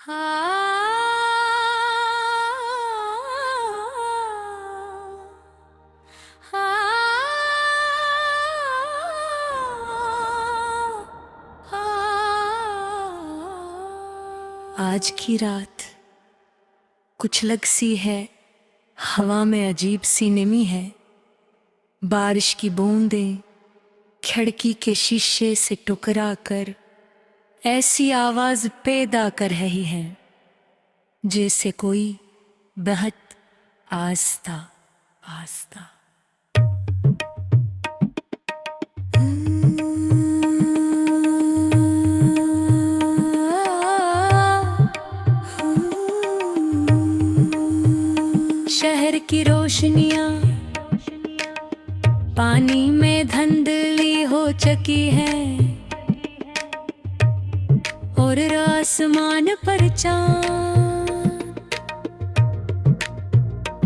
हाँ, हाँ, आज की रात कुछ अलग सी है। हवा में अजीब सी नमी है। बारिश की बूंदें खिड़की के शीशे से टकरा कर ऐसी आवाज पैदा कर रही है जैसे कोई बहुत आस्था आस्था। शहर की रोशनियां पानी में धुंधली हो चुकी है और आसमान पर चांद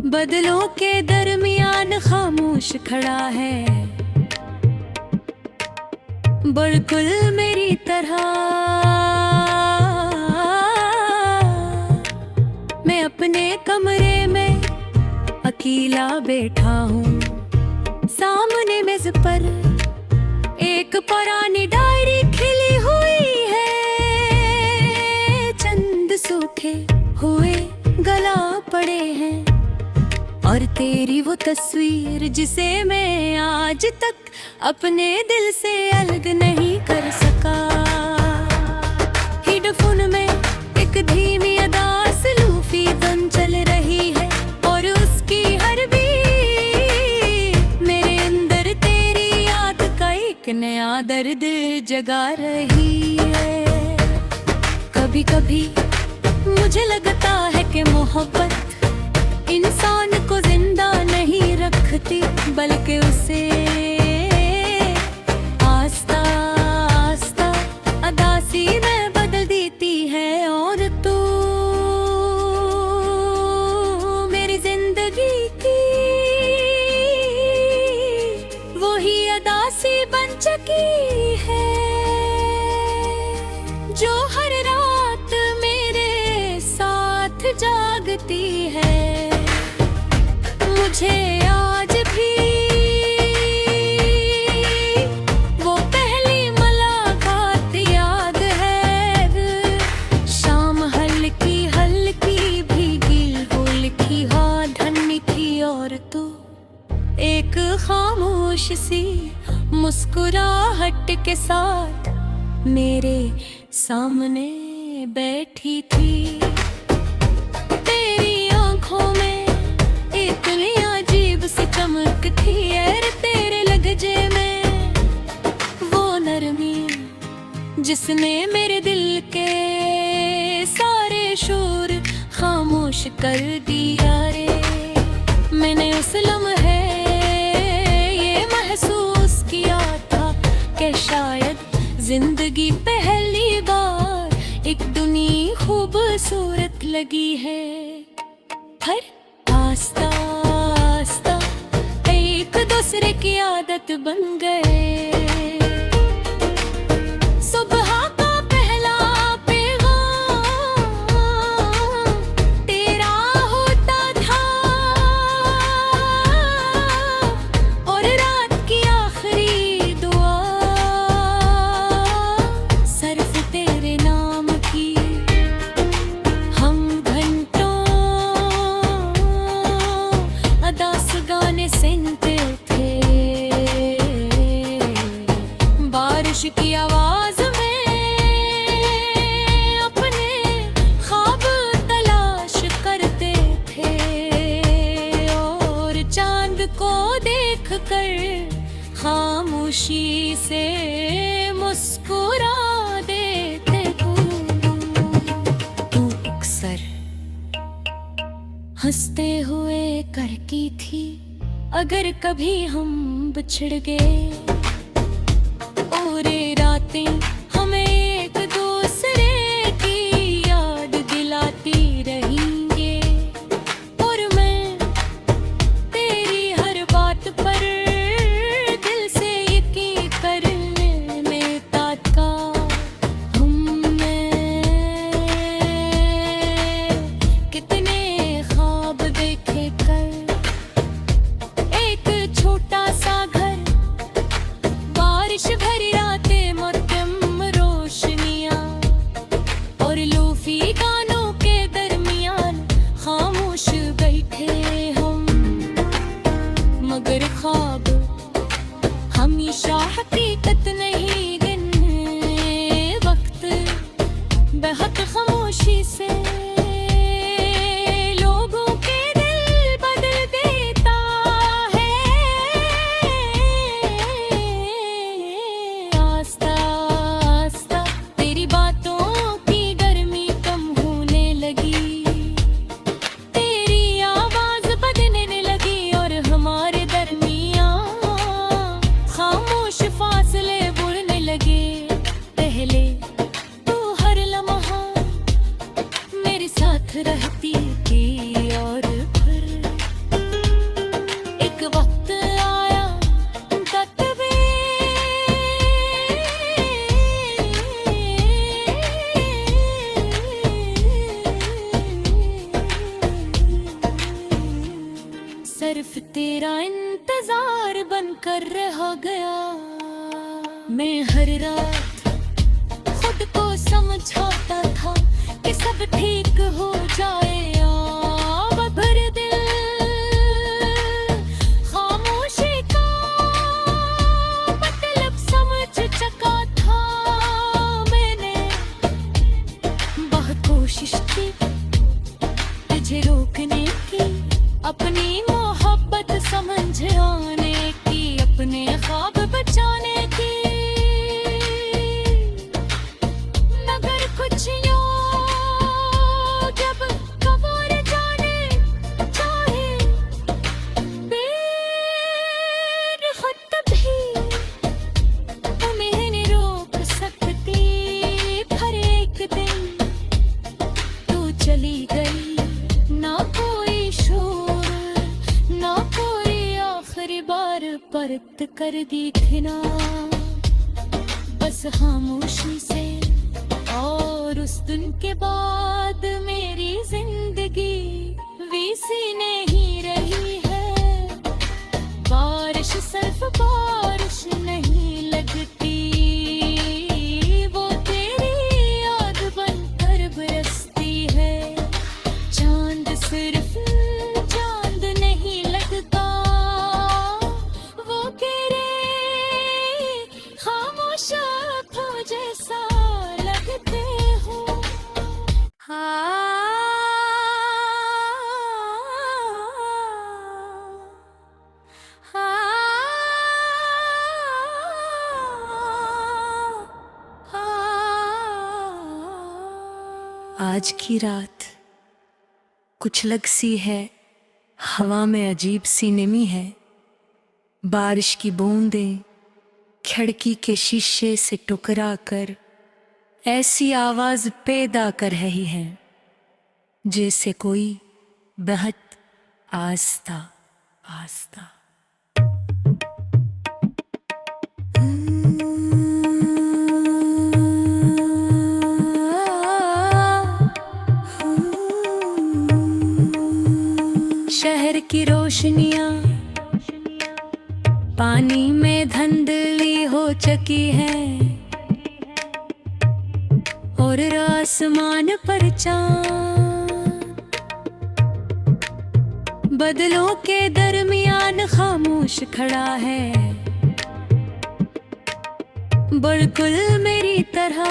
बदलों के दरमियान खामोश खड़ा है, बिल्कुल मेरी तरह। मैं अपने कमरे में अकेला बैठा हूँ। सामने मेज पर एक पुरानी डायरी खिली हुई है। चंद सूखे हुए गला पड़े हैं और तेरी वो तस्वीर जिसे मैं आज तक अपने दिल से अलग नहीं कर सका। हेडफोन में एक धीमी अदा सलूफी धुन चल रही है और उसकी हर बीट मेरे अंदर तेरी याद का एक नया दर्द जगा रही है। कभी कभी मुझे लगता है कि मोहब्बत इंसान को जिंदा नहीं रखती बल्कि उसे आस्ता आस्ता अदासी में बदल देती है। और तू मेरी जिंदगी की वही अदासी बन चुकी है जो हर रात मेरे साथ जागती है। मुझे आज भी वो पहली मुलाकात याद है। शाम हल्की हल्की भीगी वो लिखी हाँ धन्य थी और तू एक खामोश सी मुस्कुराहट के साथ मेरे सामने बैठी थी। तेरी आंखों में इतनी अजीब सी चमक थी यार, तेरे लहजे में वो नरमी जिसने मेरे दिल के सारे शोर खामोश कर दिया रे। मैंने उस लम्हे ये महसूस किया था कि शायद जिंदगी पहली बार एक दुनिया खूबसूरत लगी है। फिर आस्ता आस्ता एक दूसरे की आदत बन गए। सुबह का पहला पैगाम तेरा होता था और रात की आखिरी दुआ सिर्फ तेरे नाम की। हम घंटों अदास गाने सुनते थे बारिश की आवाज में, अपने ख्वाब तलाश करते थे और चांद को देखकर खामोशी से मुस्कुरा देते। तू अक्सर हंसते हुए करती थी अगर कभी हम बिछड़ गए और ये रातें हमें एक दूसरे की याद दिलाती रहेंगे। और मैं तेरी हर बात पर दिल से यकीन करने में तात्का हूँ। मैं लूफी गानों के दरमियान खामोश बैठे हम, मगर ख्वाब हमेशा हकीकत नहीं गिने वक्त बेहद खामोशी से लोगों के दिल बदल देता है। आस्ता आस्ता तेरी बातों की गर्मी कम होने लगी, तेरी आवाज बदलने लगी और हमारे दरमियान खामोश फासले बुड़ने लगे। पहले तू हर लम्हा मेरे साथ रहती थी और फिर एक वक्त आया सिर्फ तेरा इंतजार बनकर रह गया। मैं हर रात खुद को समझाता था कि सब ठीक हो जाएगा, भर दिल खामोशी का मतलब समझ चुका था। मैंने बहुत कोशिश की तुझे रोकने की, अपनी मोहब्बत समझ आने की, अपने ख्वाब बचाने की, मगर कुछ यूं जब कबर जाने चाहे बेखुद भी तुम्हें नहीं रोक सकती। हर एक दिन तू चली गई, ना कोई शोर ना कोई आखिरी बार परत कर दी थी ना, बस खामोशी से। और उस दिन के बाद मेरी जिंदगी वैसी नहीं रही है, बारिश सिर्फ बारिश नहीं लगती, वो तेरी याद बनकर बरसती है। चांद सिर्फ चांद नहीं लगता, वो तेरे खामोश आँखों जैसा लगते हो। आज की रात कुछ अलग सी है, हवा में अजीब सी नमी है, बारिश की बूंदें खिड़की के शीशे से टकरा कर ऐसी आवाज पैदा कर रही है जैसे कोई बहुत आस्ता आस्ता। शहर की रोशनियां पानी में धुंधली हो चुकी है और आसमान पर चांद बदलों के दरमियान खामोश खड़ा है, बिल्कुल मेरी तरह।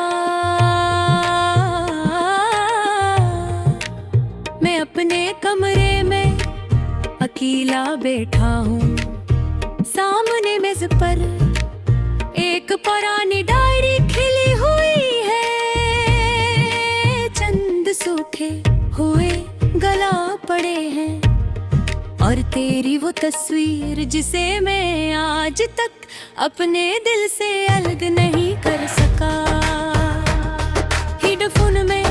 मैं अपने कमरे में अकेला बैठा हूँ, सामने मेज पर एक पुरानी डायरी खिली हुई है, चंद सूखे हुए गला पड़े हैं और तेरी वो तस्वीर जिसे मैं आज तक अपने दिल से अलग नहीं कर सका। हेडफोन में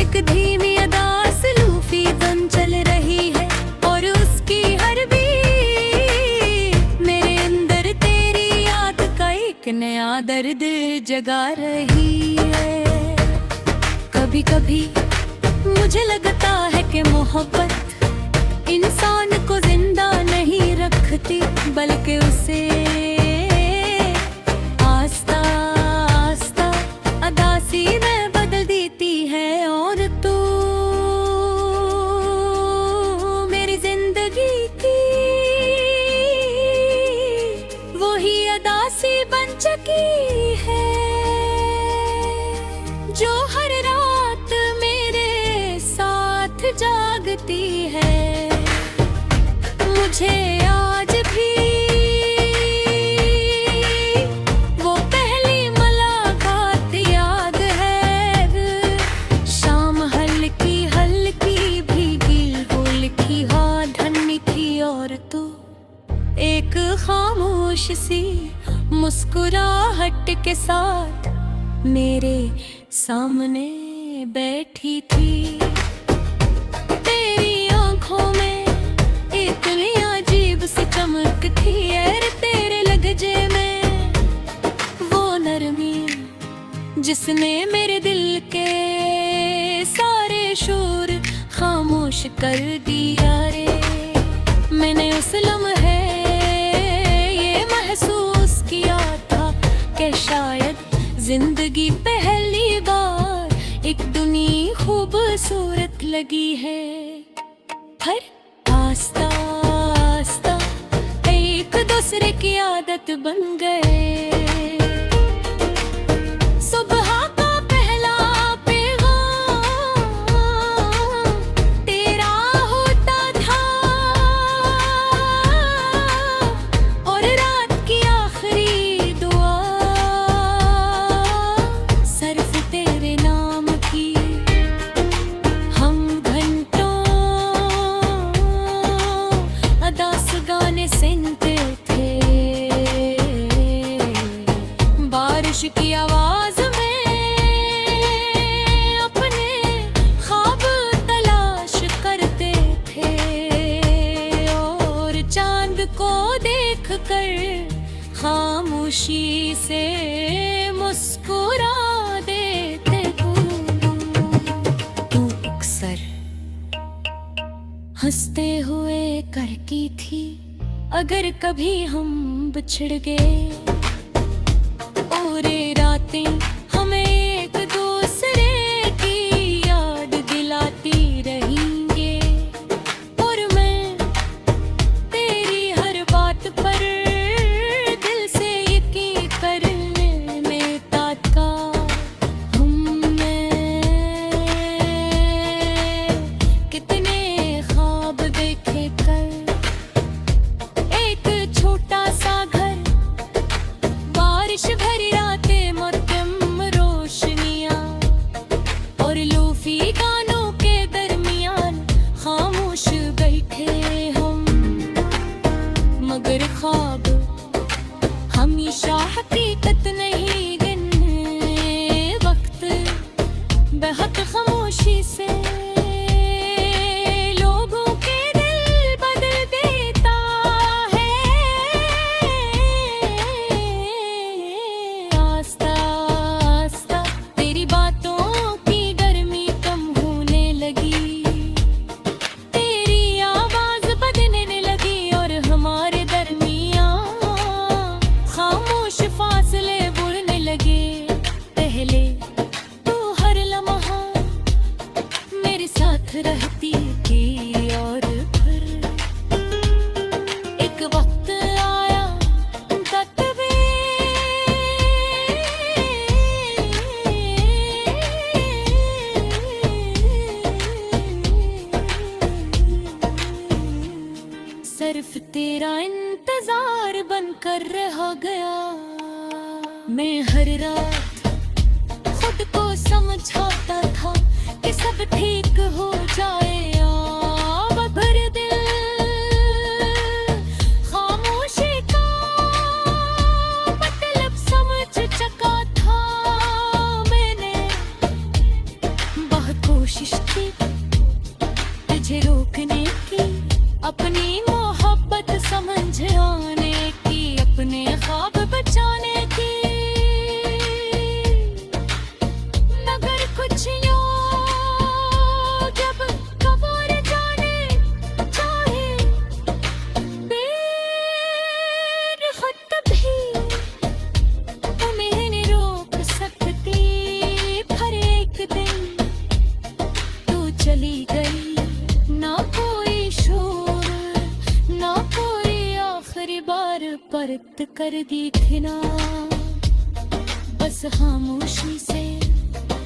एक धीमी अदास लूफी धुन चल रही है और उसकी हर बीट मेरे अंदर तेरी याद का एक नया दर्द जगा रही है। कभी कभी मुझे लगता है कि मोहब्बत इंसान को जिंदा नहीं रखती, बल्कि उसे आस्ता आस्ता अदासी में बदल देती है। और होती है। मुझे आज भी वो पहली मुलाकात याद है। शाम हल्की हल्की भीगी वो लिखी हाँ धन्य थी, और तू एक खामोश सी मुस्कुराहट के साथ मेरे सामने बैठी थी। तेरी आंखों में इतनी अजीब सी चमक थी, यार तेरे लहजे में वो नरमी जिसने मेरे दिल के सारे शोर खामोश कर दिया रे। मैंने उस लम्हे ये महसूस किया था कि शायद जिंदगी पहली बार एक दुनिया खूबसूरत लगी है। हर आस्ता आस्ता एक दूसरे की आदत बन गए। सुबह का पहला पैगाम तेरा होता था, और रात की आखिरी दुआ सिर्फ तेरे नाम की। हम घंटों अदास गाने सुनते थे, बारिश की आवाज में अपने ख्वाब तलाश करते थे, और चांद को देखकर खामोशी से मुस्कुरा देते। तू अक्सर हंसते हुए करती थी अगर कभी हम बिछड़ गए, और ये रातें हमें एक दूसरे की याद दिलाती रहेंगे। और मैं तेरी हर बात पर दिल से यकीन करने में ताका हूँ। मैं कितने ख्वाब देखे कल, एक छोटा सा घर, बारिश भरी रातें, मध्यम रोशनियां, और लोफी गानों के दरमियान खामोश बैठे हम। मगर ख्वाब हमेशा हकीकत नहीं गिनने वक्त, बेहद खामोशी से लोगों के दिल बदल देता है। आस्ता आस्ता तेरी बातों की गर्मी कम होने लगी, तेरी आवाज बदलने लगी, और हमारे दरमियान खामोश फासले बुड़ने लगे। पहले तू हर लम्हा मेरे साथ रहती थी, और फिर एक वक्त आया सिर्फ तेरा इंतजार बनकर रह गया। मैं हर रात खुद को समझाता था कि सब ठीक हो जाएगा, मगर दिल खामोशी का मतलब समझ चुका था। मैंने बहुत कोशिश की तुझे रोकने की, अपनी मोहब्बत समझ आने की, अपने ख्वाब बचाने की, मगर कुछ यूं जब कबर जाने चाहे बेखुद भी तुम्हें नहीं रोक सकती। पर एक दिन तू चली गई, ना कोई शोर, ना कोई आखिरी बार परत कर दी थी ना, बस खामोशी से।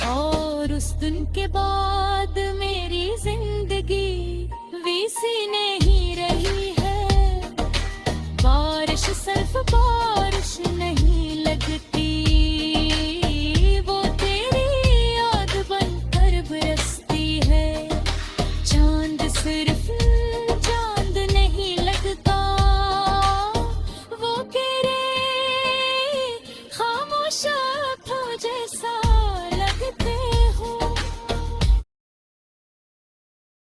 और उस दिन के बाद मेरी जिंदगी नहीं